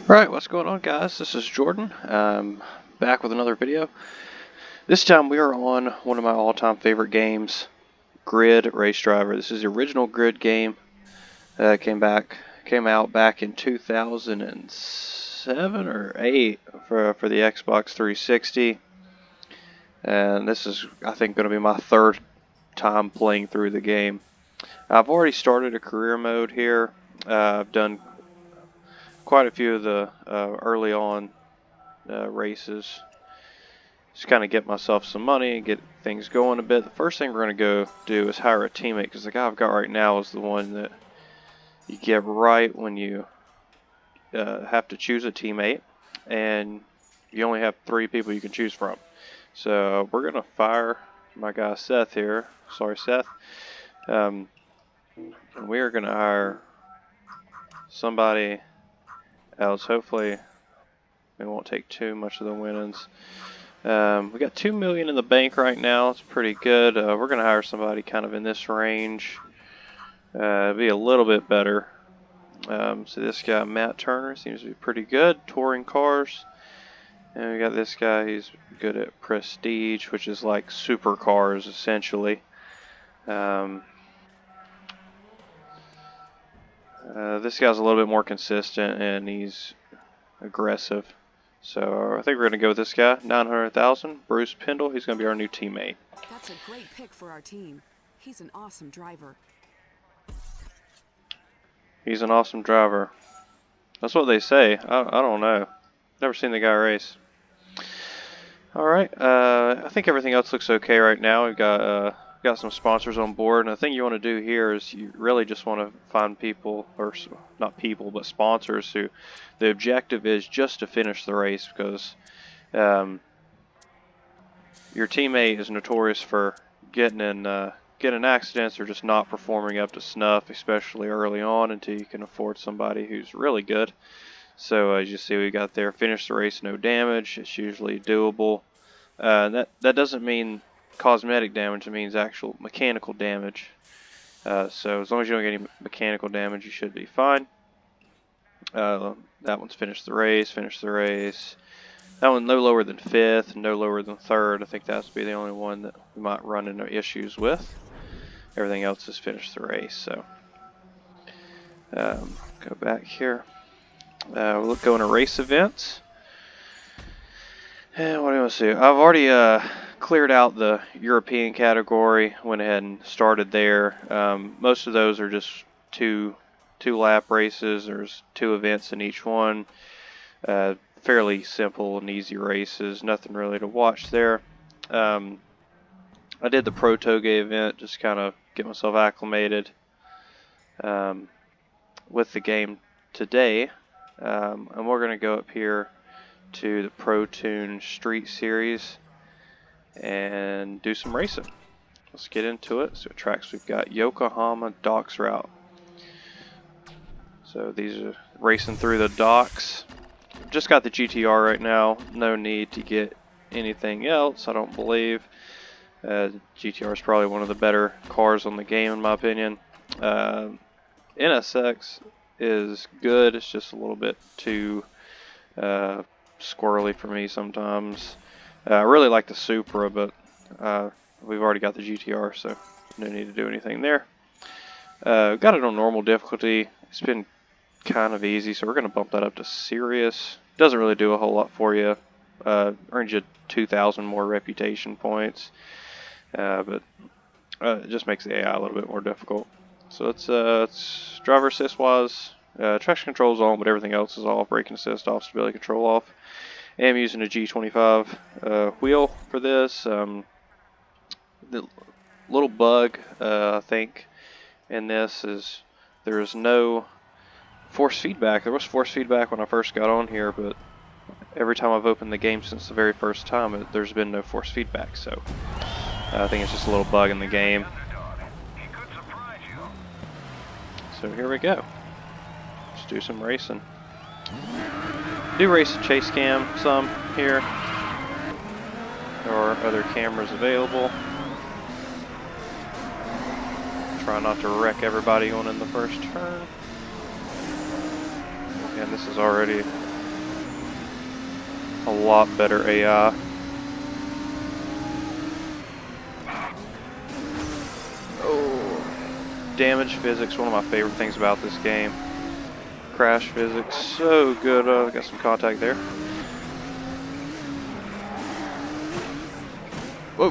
Alright, what's going on, guys? This is Jordan. Back with another video. This time we are on one of my all-time favorite games, Grid Race Driver. This is the original Grid game. Came out back in 2007 or 8 for the Xbox 360. And this is, I think, going to be my third time playing through the game. I've already started a career mode here. I've done quite a few of the early on races. Just kind of get myself some money and get things going a bit. The first thing we're going to go do is hire a teammate, because the guy I've got right now is the one that you get right when you have to choose a teammate, and you only have 3 people you can choose from. So we're going to fire my guy Seth here. Sorry, Seth. And we are going to hire somebody else. Hopefully we won't take too much of the winnings. We got 2 million in the bank right now. It's pretty good. We're going to hire somebody kind of in this range. Be a little bit better. So this guy, Matt Turner, seems to be pretty good. Touring cars. And we got this guy, he's good at prestige, which is like supercars, essentially. This guy's a little bit more consistent, and he's aggressive. So I think we're going to go with this guy, 900,000, Bruce Pendle. He's going to be our new teammate. That's a great pick for our team. He's an awesome driver. He's an awesome driver. That's what they say. I don't know. Never seen the guy race. Alright, I think everything else looks okay right now. We've got some sponsors on board, and the thing you want to do here is you really just want to find people, or not people, but sponsors who the objective is just to finish the race, because your teammate is notorious for getting in accidents or just not performing up to snuff, especially early on, until you can afford somebody who's really good. So as you see, we got there, finish the race, no damage. It's usually doable. That doesn't mean cosmetic damage, it means actual mechanical damage. So as long as you don't get any mechanical damage, you should be fine. That one's finished the race. That one no lower than 5th, and no lower than 3rd. I think that's be the only one that we might run into issues with. Everything else has finished the race. So go back here. We'll go into race events. And what do you want to see? I've already cleared out the European category. Went ahead and started there. Most of those are just two lap races. There's 2 events in each one. Fairly simple and easy races. Nothing really to watch there. I did the Pro Toge event, just kind of get myself acclimated with the game today. And we're going to go up here to the Pro Tune Street Series and do some racing. Let's get into it. So tracks we've got: Yokohama Docks Route. So these are racing through the docks. Just got the GTR right now. No need to get anything else, I don't believe. GTR is probably one of the better cars on the game, in my opinion. NSX is good. It's just a little bit too squirrely for me sometimes. I really like the Supra, but we've already got the GTR, so no need to do anything there. Got it on normal difficulty. It's been kind of easy, so we're going to bump that up to serious. Doesn't really do a whole lot for you. Earns you 2,000 more reputation points, but it just makes the AI a little bit more difficult. So it's driver assist wise. Traction control's on, but everything else is off. Braking assist off, stability control off. I am using a G25 wheel for this. The little bug, I think, in this is there is no force feedback. There was force feedback when I first got on here, but every time I've opened the game since the very first time, there's been no force feedback. So I think it's just a little bug in the game. So here we go. Let's do some racing. Do race chase cam some here. There are other cameras available. Try not to wreck everybody going in the first turn. And this is already a lot better AI. Oh, damage physics, one of my favorite things about this game. Crash physics, so good. Got some contact there. Whoa.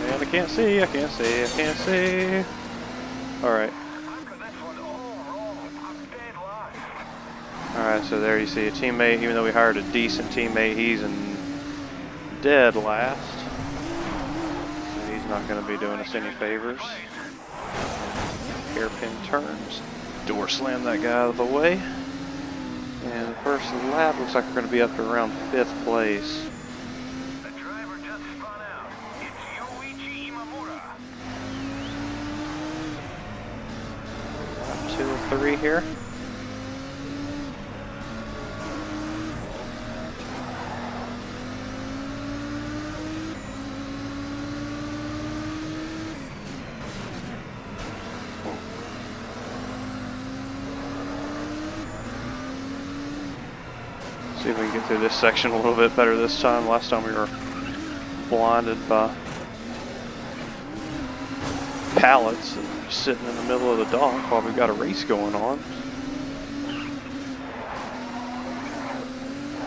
Man, I can't see, I can't see, I can't see. Alright. Alright, so there you see a teammate. Even though we hired a decent teammate, he's in dead last. So he's not going to be doing us any favors. Hairpin turns. Door slam that guy out of the way. And the first lap looks like we're going to be up to around 5th place. The driver just spun out. It's Yoichi Imamura. Lap 2 or 3 here. See if we can get through this section a little bit better this time. Last time we were blinded by pallets and just sitting in the middle of the dock while we've got a race going on.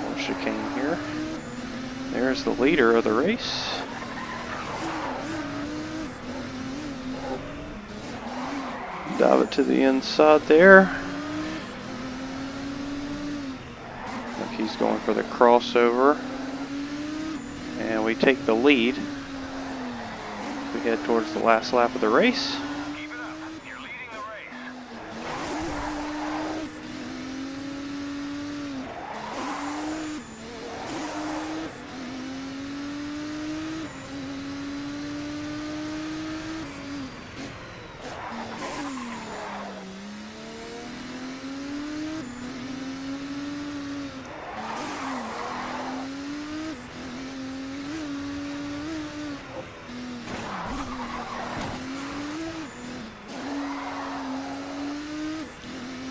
More chicane here. There's the leader of the race. Dive it to the inside there. He's going for the crossover, and we take the lead. We head towards the last lap of the race. Keep it up. You're leading the race.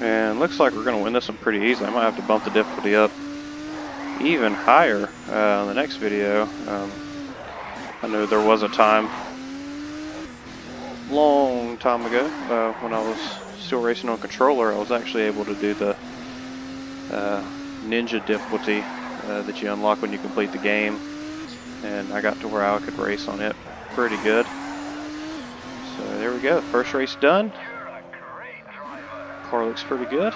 And looks like we're going to win this one pretty easily. I might have to bump the difficulty up even higher in the next video. I know there was a time, long time ago, when I was still racing on controller, I was actually able to do the ninja difficulty that you unlock when you complete the game. And I got to where I could race on it pretty good. So there we go, first race done. Car looks pretty good.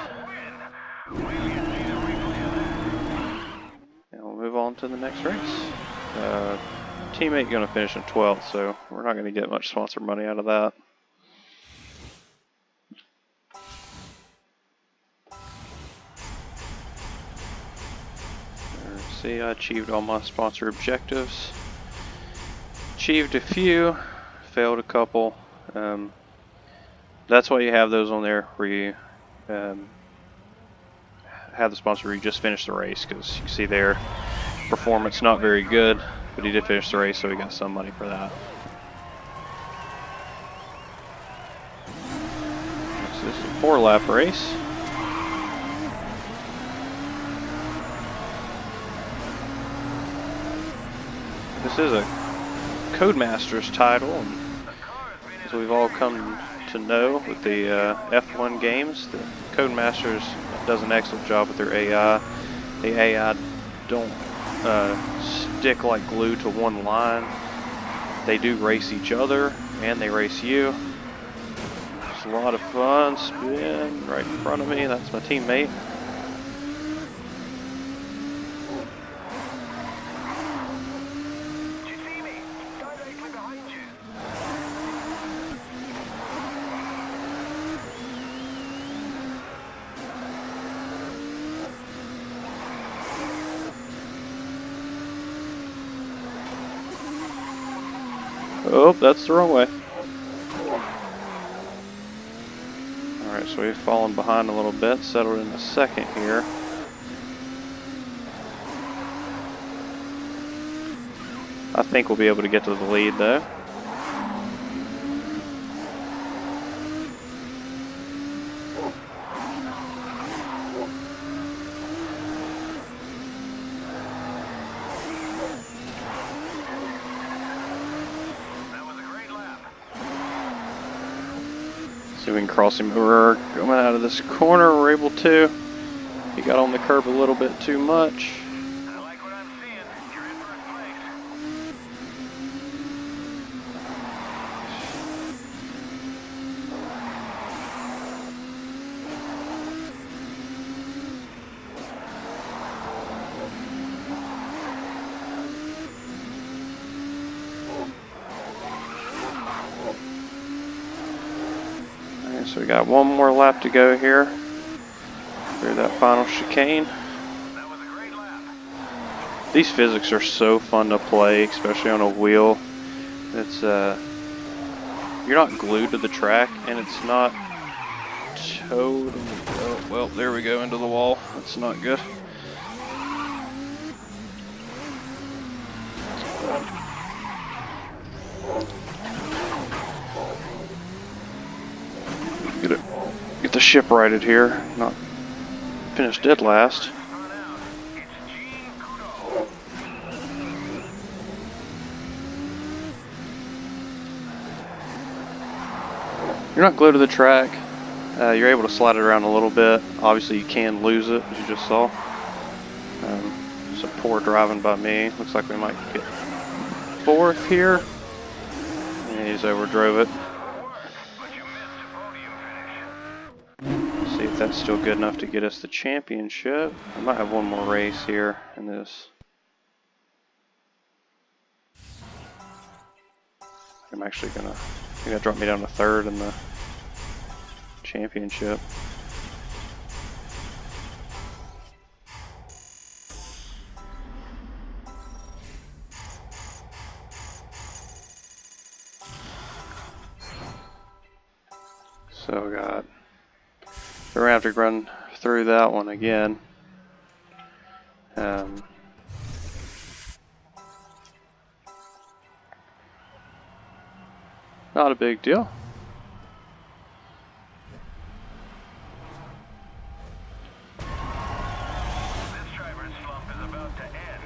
And we'll move on to the next race. Teammate going to finish in 12th, so we're not going to get much sponsor money out of that. See, I achieved all my sponsor objectives. Achieved a few, failed a couple. That's why you have those on there where you have the sponsor where you just finished the race, because you see their performance not very good, but he did finish the race, so he got some money for that. So this is a 4-lap race. This is a Codemasters title, and as we've all come to know with the F1 games, the Codemasters does an excellent job with their AI. The AI don't stick like glue to one line. They do race each other, and they race you. It's a lot of fun. Spin right in front of me. That's my teammate. Oh, that's the wrong way. Alright, so we've fallen behind a little bit, settled in a second here. I think we'll be able to get to the lead though. we can cross him over. Coming out of this corner, we're able to. He got on the curb a little bit too much. I like what I'm seeing. You're in first place. Alright, so we got one more lap to go here through that final chicane. That was a great lap. These physics are so fun to play, especially on a wheel. It's you're not glued to the track, and it's not totally. Oh, well, there we go into the wall. That's not good. Get the ship righted here. Not finish dead last. You're not glued to the track. You're able to slide it around a little bit. Obviously, you can lose it, as you just saw. Some poor driving by me. Looks like we might get fourth here. And he's overdrove it. See if that's still good enough to get us the championship. I might have one more race here in this. I'm actually gonna. I think that dropped me down to third in the championship. So we got. We're gonna have to run through that one again. Not a big deal. This driver's slump is about to end.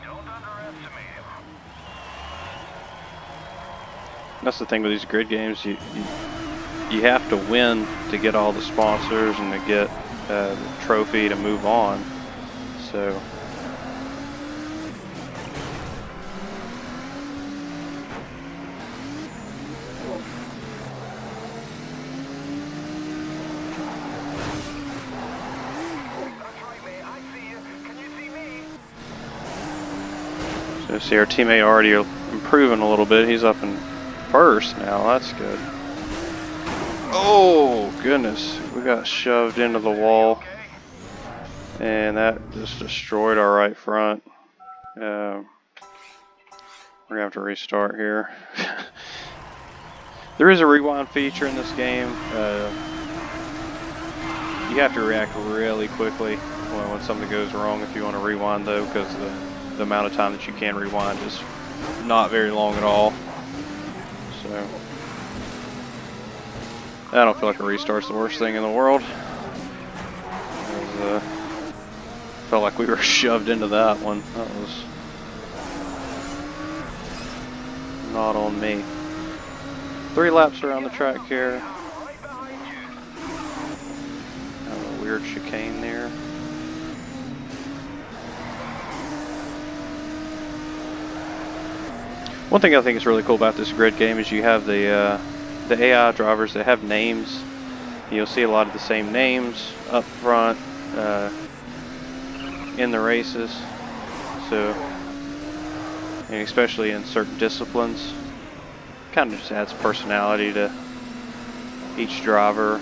Don't underestimate him. That's the thing with these grid games. You have to win to get all the sponsors and to get the trophy to move on. So. So see our teammate already improving a little bit. He's up in first now. That's good. Oh goodness, we got shoved into the wall, and that just destroyed our right front. We're gonna have to restart here. There is a rewind feature in this game. You have to react really quickly when something goes wrong if you want to rewind, though, because the amount of time that you can rewind is not very long at all. So I don't feel like a restart's the worst thing in the world. Felt like we were shoved into that one. That was not on me. 3 laps around the track here. Have a weird chicane there. One thing I think is really cool about this grid game is you have the AI drivers that have names. You'll see a lot of the same names up front in the races. So, and especially in certain disciplines, kind of just adds personality to each driver,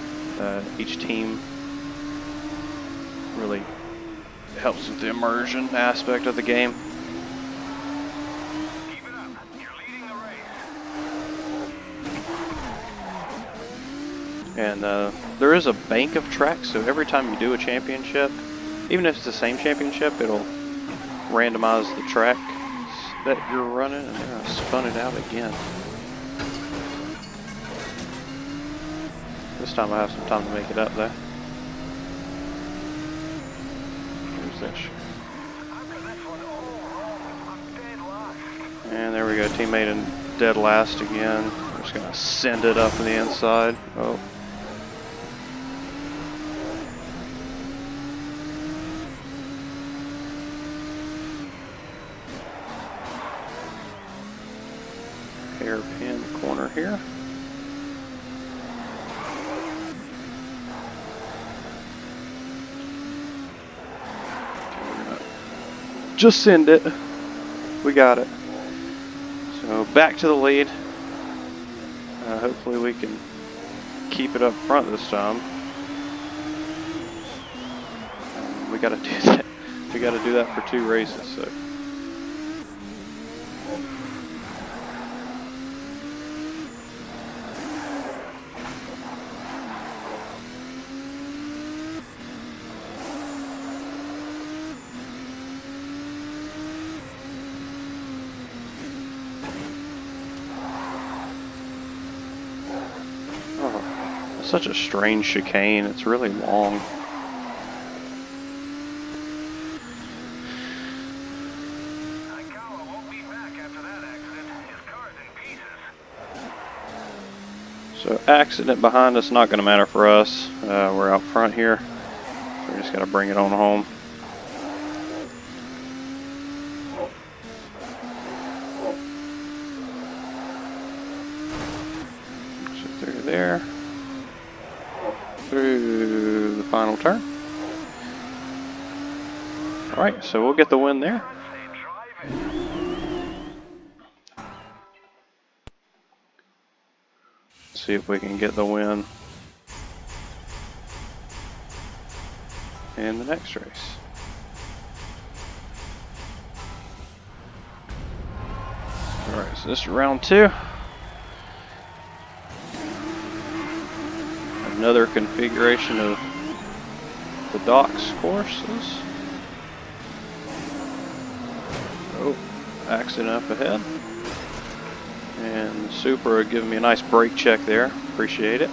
each team. Really helps with the immersion aspect of the game. And there is a bank of tracks, so every time you do a championship, even if it's the same championship, it'll randomize the track that you're running, and then I spun it out again. This time I have some time to make it up though. Where's that? And there we go, teammate in dead last again. We're just gonna send it up on the inside. Oh. hairpin corner here. Just send it. We got it. So back to the lead. Hopefully we can keep it up front this time. We got to do that. We got to do that for 2 races. So. Such a strange chicane. It's really long. So accident behind us, not going to matter for us. We're out front here. So we just got to bring it on home. So through there. Through the final turn. Alright, so we'll get the win there. See if we can get the win in the next race. Alright, so this is round 2. Another configuration of the docks courses. Oh, accident up ahead. And Supra giving me a nice brake check there. Appreciate it.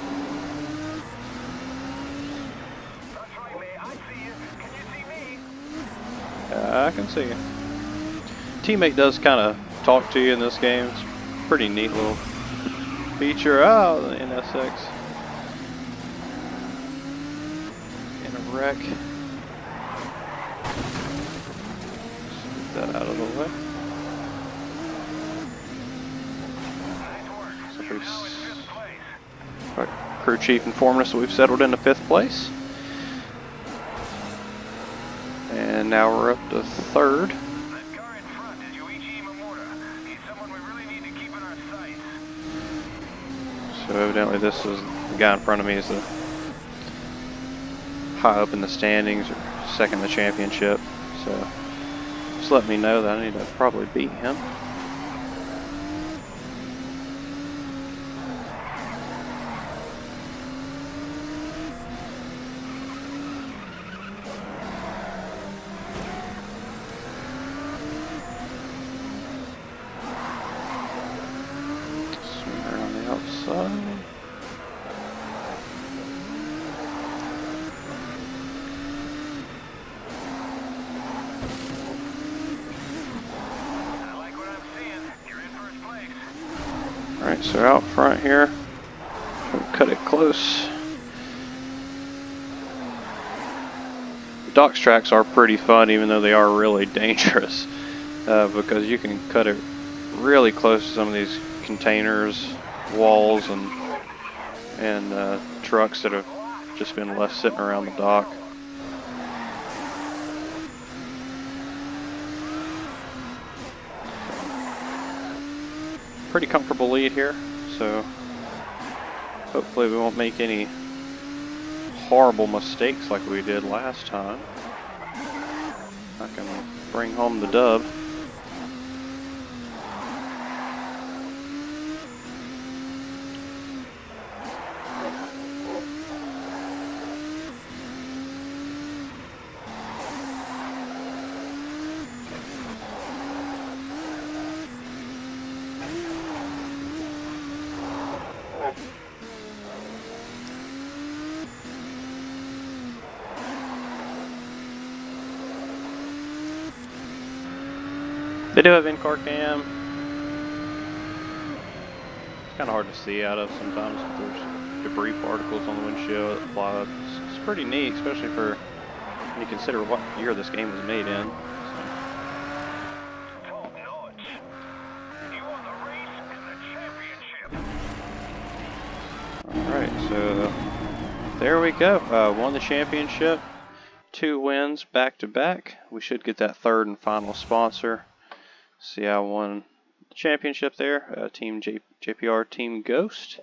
I can see you. Teammate does kind of talk to you in this game. It's a pretty neat little feature. Oh, the NSX. In a wreck. Let's get that out of the way. Our crew chief informed us that we've settled into 5th place. And now we're up to 3rd. So evidently this is the guy in front of me is the high up in the standings or second in the championship. So just let me know that I need to probably beat him. Alright, so out front here, we'll cut it close. The docks tracks are pretty fun, even though they are really dangerous, because you can cut it really close to some of these containers, walls, and trucks that have just been left sitting around the dock. Pretty comfortable lead here, so hopefully we won't make any horrible mistakes like we did last time. I can bring home the dub. They do have in-car cam. It's kind of hard to see out of sometimes if there's debris particles on the windshield that fly up. It's pretty neat, especially for when you consider what year this game was made in. there we go. Won the championship. 2 wins back to back. We should get that third and final sponsor. See, I won the championship there. Team JPR, Team Ghost.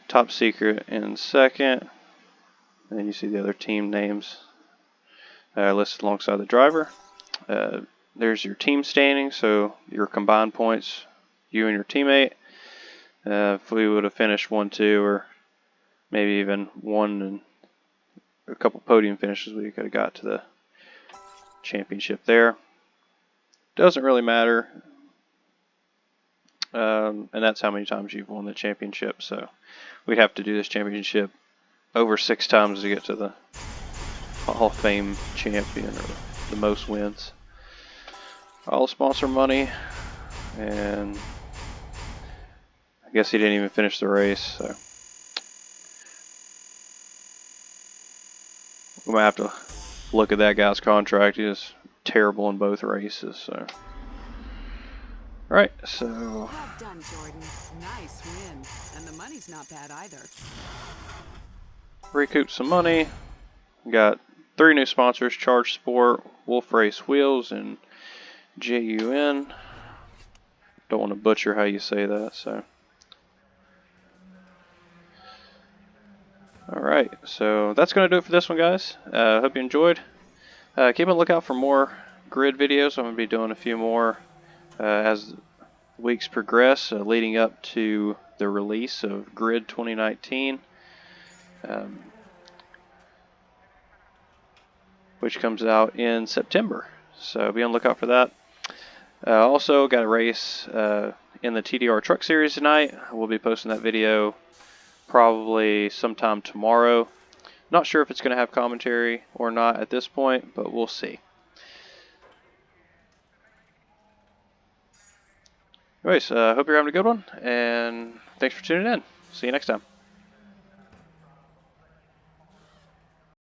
Top Secret in second. And then you see the other team names listed alongside the driver. There's your team standing, so your combined points, you and your teammate. If we would have finished 1-2 or maybe even 1 and a couple podium finishes, we could have got to the championship there. Doesn't really matter. And that's how many times you've won the championship. So we'd have to do this championship over 6 times to get to the Hall of Fame champion or the most wins. All sponsor money, and I guess he didn't even finish the race, so we might have to look at that guy's contract. He was terrible in both races, so. Alright, so Well done, Jordan. Nice win. And the money's not bad either. recoup some money. Got 3 new sponsors: Charge Sport, Wolf Race Wheels, and JUN. Don't want to butcher how you say that, so. Alright, so that's going to do it for this one, guys. Hope you enjoyed. Keep on the lookout for more grid videos. I'm going to be doing a few more as weeks progress, leading up to the release of Grid 2019, which comes out in September. So be on the lookout for that. Also, got a race in the TDR Truck Series tonight. We'll be posting that video probably sometime tomorrow. Not sure if it's going to have commentary or not at this point, but we'll see. Anyways, hope you're having a good one, and thanks for tuning in. See you next time.